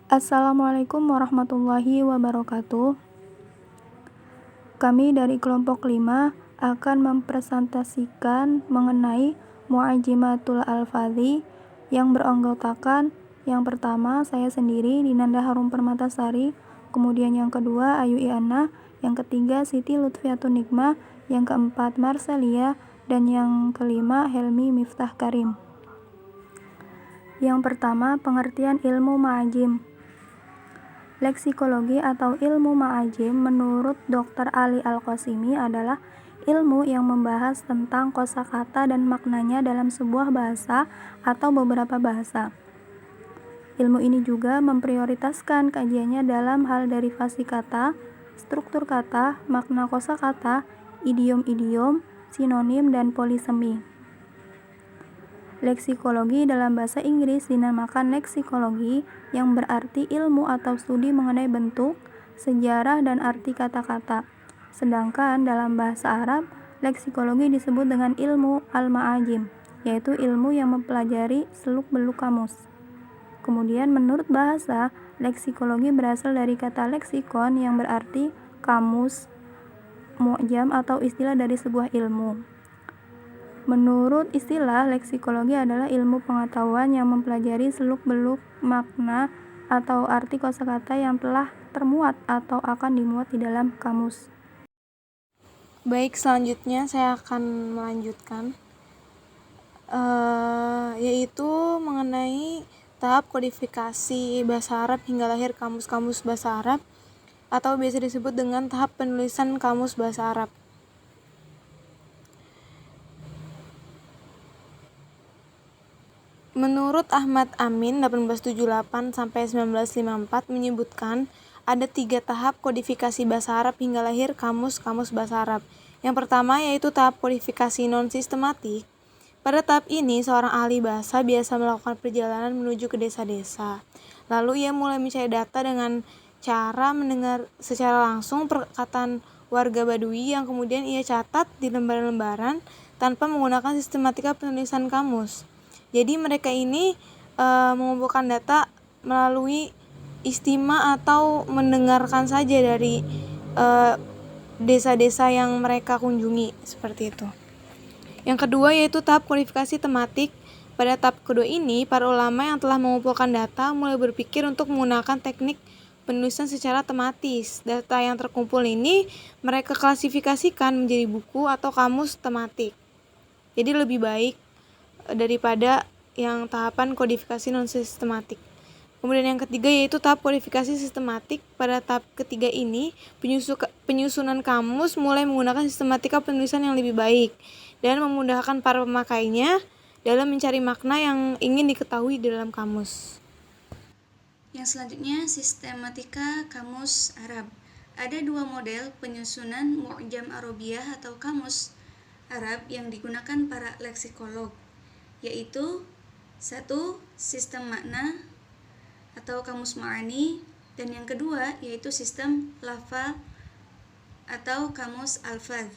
Assalamualaikum warahmatullahi wabarakatuh. Kami dari kelompok 5 akan mempresentasikan mengenai Mu'ajimatul Alfadhi yang beranggotakan yang pertama saya sendiri Dinanda Harum Permatasari, kemudian yang kedua Ayu Iana, yang ketiga Siti Lutfiatun Nikmah, yang keempat Marcelia, dan yang kelima Helmi Miftah Karim. Yang pertama, pengertian ilmu ma'ajim. Leksikologi atau ilmu ma'ajim menurut Dr. Ali Al-Qasimi adalah ilmu yang membahas tentang kosakata dan maknanya dalam sebuah bahasa atau beberapa bahasa. Ilmu ini juga memprioritaskan kajiannya dalam hal derivasi kata, struktur kata, makna kosakata, idiom-idiom, sinonim, dan polisemi. Leksikologi dalam bahasa Inggris dinamakan leksikologi, yang berarti ilmu atau studi mengenai bentuk, sejarah, dan arti kata-kata. Sedangkan dalam bahasa Arab, leksikologi disebut dengan ilmu al-ma'ajim, yaitu ilmu yang mempelajari seluk-beluk kamus. Kemudian menurut bahasa, leksikologi berasal dari kata leksikon yang berarti kamus, mu'jam atau istilah dari sebuah ilmu. Menurut istilah, leksikologi adalah ilmu pengetahuan yang mempelajari seluk-beluk makna atau arti kosakata yang telah termuat atau akan dimuat di dalam kamus. Baik, selanjutnya saya akan melanjutkan yaitu mengenai tahap kodifikasi bahasa Arab hingga lahir kamus-kamus bahasa Arab, atau biasa disebut dengan tahap penulisan kamus bahasa Arab. Menurut Ahmad Amin 1878 sampai 1954 menyebutkan ada 3 tahap kodifikasi bahasa Arab hingga lahir kamus-kamus bahasa Arab. Yang pertama yaitu tahap kodifikasi non-sistematik. Pada tahap ini, seorang ahli bahasa biasa melakukan perjalanan menuju ke desa-desa. Lalu ia mulai mencari data dengan cara mendengar secara langsung perkataan warga Badui yang kemudian ia catat di lembaran-lembaran tanpa menggunakan sistematika penulisan kamus. Jadi mereka ini mengumpulkan data melalui istima atau mendengarkan saja dari desa-desa yang mereka kunjungi, seperti itu. Yang kedua yaitu tahap kodifikasi tematik. Pada tahap kedua ini, para ulama yang telah mengumpulkan data mulai berpikir untuk menggunakan teknik penulisan secara tematis. Data yang terkumpul ini mereka klasifikasikan menjadi buku atau kamus tematik. Jadi lebih baik daripada yang tahapan kodifikasi non-sistematik. Kemudian yang ketiga yaitu tahap kodifikasi sistematik. Pada tahap ketiga ini, penyusunan kamus mulai menggunakan sistematika penulisan yang lebih baik dan memudahkan para pemakainya dalam mencari makna yang ingin diketahui di dalam kamus. Yang selanjutnya, sistematika kamus Arab. Ada 2 model penyusunan mu'jam Arabiyah atau kamus Arab yang digunakan para leksikolog, yaitu 1. Sistem makna atau kamus ma'ani, dan yang kedua yaitu sistem lafal atau kamus alfaz.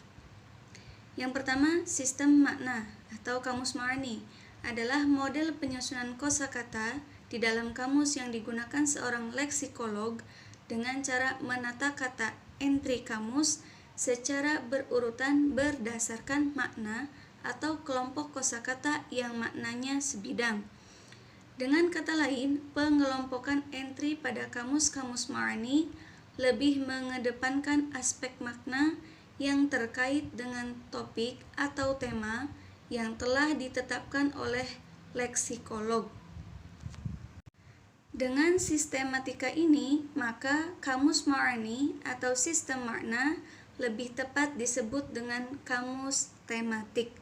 Yang pertama, sistem makna atau kamus ma'ani adalah model penyusunan kosakata di dalam kamus yang digunakan seorang leksikolog dengan cara menata kata entry kamus secara berurutan berdasarkan makna atau kelompok kosakata yang maknanya sebidang. Dengan kata lain, pengelompokan entry pada kamus-kamus ma'ani lebih mengedepankan aspek makna yang terkait dengan topik atau tema yang telah ditetapkan oleh leksikolog. Dengan sistematika ini, maka kamus ma'ani atau sistem makna lebih tepat disebut dengan kamus tematik.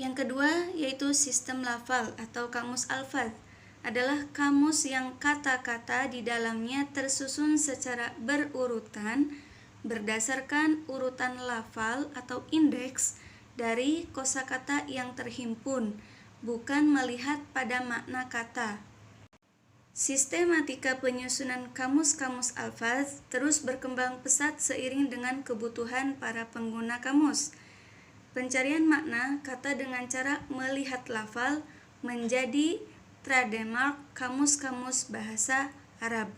Yang kedua yaitu sistem lafal atau kamus alfaz, adalah kamus yang kata-kata di dalamnya tersusun secara berurutan berdasarkan urutan lafal atau indeks dari kosakata yang terhimpun, bukan melihat pada makna kata. Sistematika penyusunan kamus-kamus alfaz terus berkembang pesat seiring dengan kebutuhan para pengguna kamus. Pencarian makna kata dengan cara melihat lafal menjadi trademark kamus-kamus bahasa Arab.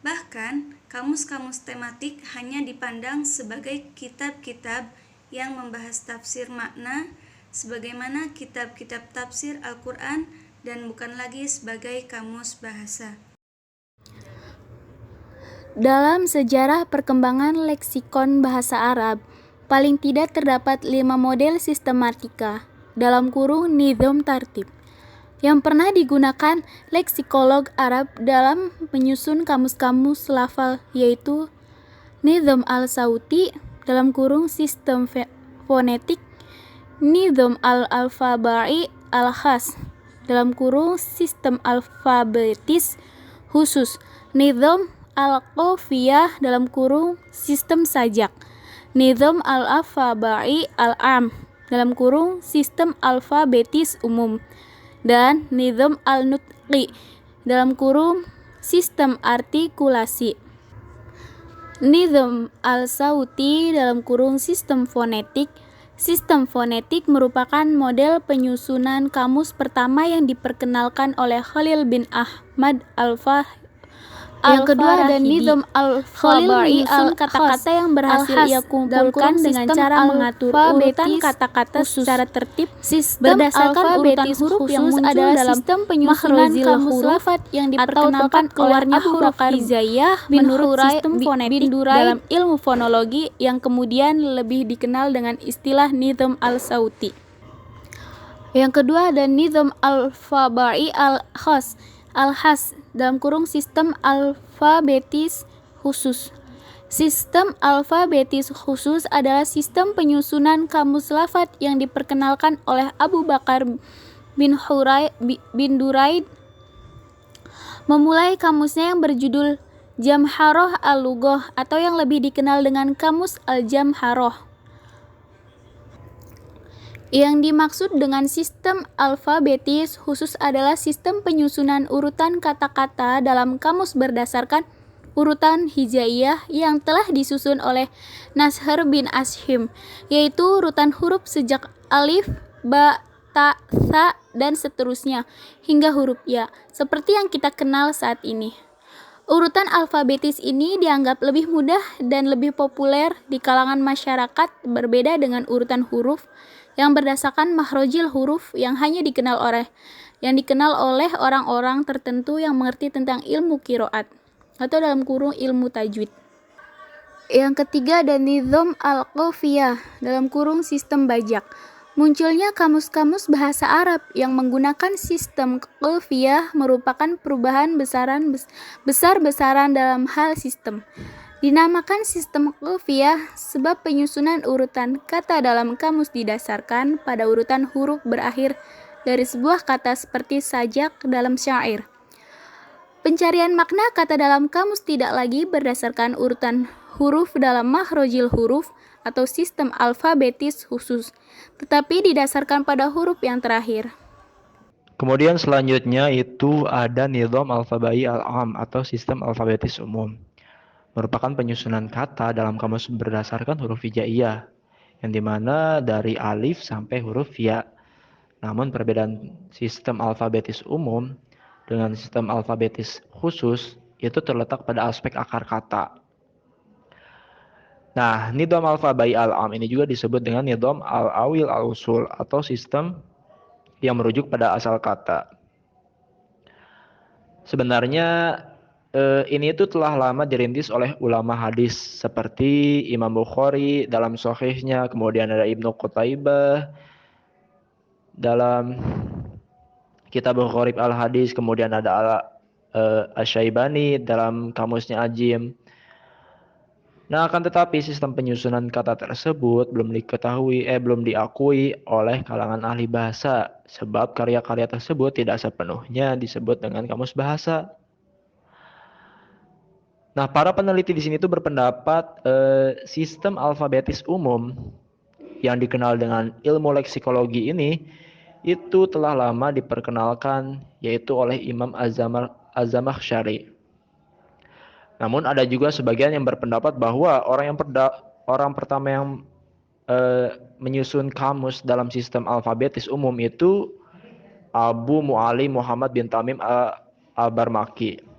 Bahkan, kamus-kamus tematik hanya dipandang sebagai kitab-kitab yang membahas tafsir makna, sebagaimana kitab-kitab tafsir Al-Quran, dan bukan lagi sebagai kamus bahasa. Dalam sejarah perkembangan leksikon bahasa Arab, paling tidak terdapat 5 model sistematika (nizam tartib) yang pernah digunakan leksikolog Arab dalam menyusun kamus-kamus lafal, yaitu nizam al-sauti (sistem fonetik), nizam al-alfabai al-khas (sistem alfabetis khusus), nizam al-qafiyah (sistem sajak), nizam al-alfabai al-am (sistem alfabetis umum), dan nizam al-nutqi (sistem artikulasi). Nizam al-sauti (sistem fonetik). Sistem fonetik merupakan model penyusunan kamus pertama yang diperkenalkan oleh Khalil bin Ahmad al-Farahidi. Yang kedua ada nizam al-fabai kata-kata yang berhasil ia kumpulkan dengan cara mengatur urutan kata-kata secara tertib berdasarkan urutan huruf yang muncul dalam sistem penyusunan kamus lafaz yang diperkenalkan keluarnya huruf hijaiyah menurut sistem fonetik dalam ilmu fonologi yang kemudian lebih dikenal dengan istilah nizam al-sauti. Yang kedua ada nizam al-fabai al-khas (sistem alfabetis khusus). Sistem alfabetis khusus adalah sistem penyusunan kamus lafaz yang diperkenalkan oleh Abu Bakar bin Duraid. Memulai kamusnya yang berjudul Jamharoh al-Lughah atau yang lebih dikenal dengan Kamus al-Jamharoh. Yang dimaksud dengan sistem alfabetis khusus adalah sistem penyusunan urutan kata-kata dalam kamus berdasarkan urutan hijaiyah yang telah disusun oleh Nashr bin Ashim, yaitu urutan huruf sejak alif, ba, ta, tha, dan seterusnya hingga huruf ya, seperti yang kita kenal saat ini. Urutan alfabetis ini dianggap lebih mudah dan lebih populer di kalangan masyarakat, berbeda dengan urutan huruf yang berdasarkan makhrajil huruf yang hanya dikenal oleh orang-orang tertentu yang mengerti tentang ilmu qiraat atau ilmu tajwid. Yang ketiga ada nizam al-qafiyah (sistem bajak). Munculnya kamus-kamus bahasa Arab yang menggunakan sistem qafiyah merupakan perubahan besar-besaran dalam hal sistem. Dinamakan sistem qafiyah sebab penyusunan urutan kata dalam kamus didasarkan pada urutan huruf berakhir dari sebuah kata seperti sajak dalam syair. Pencarian makna kata dalam kamus tidak lagi berdasarkan urutan huruf dalam makhrajil huruf atau sistem alfabetis khusus, tetapi didasarkan pada huruf yang terakhir. Kemudian selanjutnya itu ada nizam alfabai al-am atau sistem alfabetis umum. Merupakan penyusunan kata dalam kamus berdasarkan huruf hijaiyah, yang dimana dari alif sampai huruf ya. Namun perbedaan sistem alfabetis umum dengan sistem alfabetis khusus itu terletak pada aspek akar kata. Nah, nizam alfabai al-am ini juga disebut dengan nizam al-awil al-usul atau sistem yang merujuk pada asal kata. Sebenarnya ini itu telah lama dirintis oleh ulama hadis seperti Imam Bukhari dalam Sahihnya, kemudian ada Ibnu Qutaibah dalam Kitab Gharib al-Hadis, kemudian ada Asy-Syaibani dalam kamusnya Ajim. Nah, akan tetapi sistem penyusunan kata tersebut belum diakui oleh kalangan ahli bahasa sebab karya-karya tersebut tidak sepenuhnya disebut dengan kamus bahasa. Nah, para peneliti di sini tuh berpendapat sistem alfabetis umum yang dikenal dengan ilmu leksikologi ini itu telah lama diperkenalkan yaitu oleh Imam Az-Zamakhsyari. Namun ada juga sebagian yang berpendapat bahwa orang pertama yang menyusun kamus dalam sistem alfabetis umum itu Abu Mu'allim Muhammad bin Tamim al-Barmaki.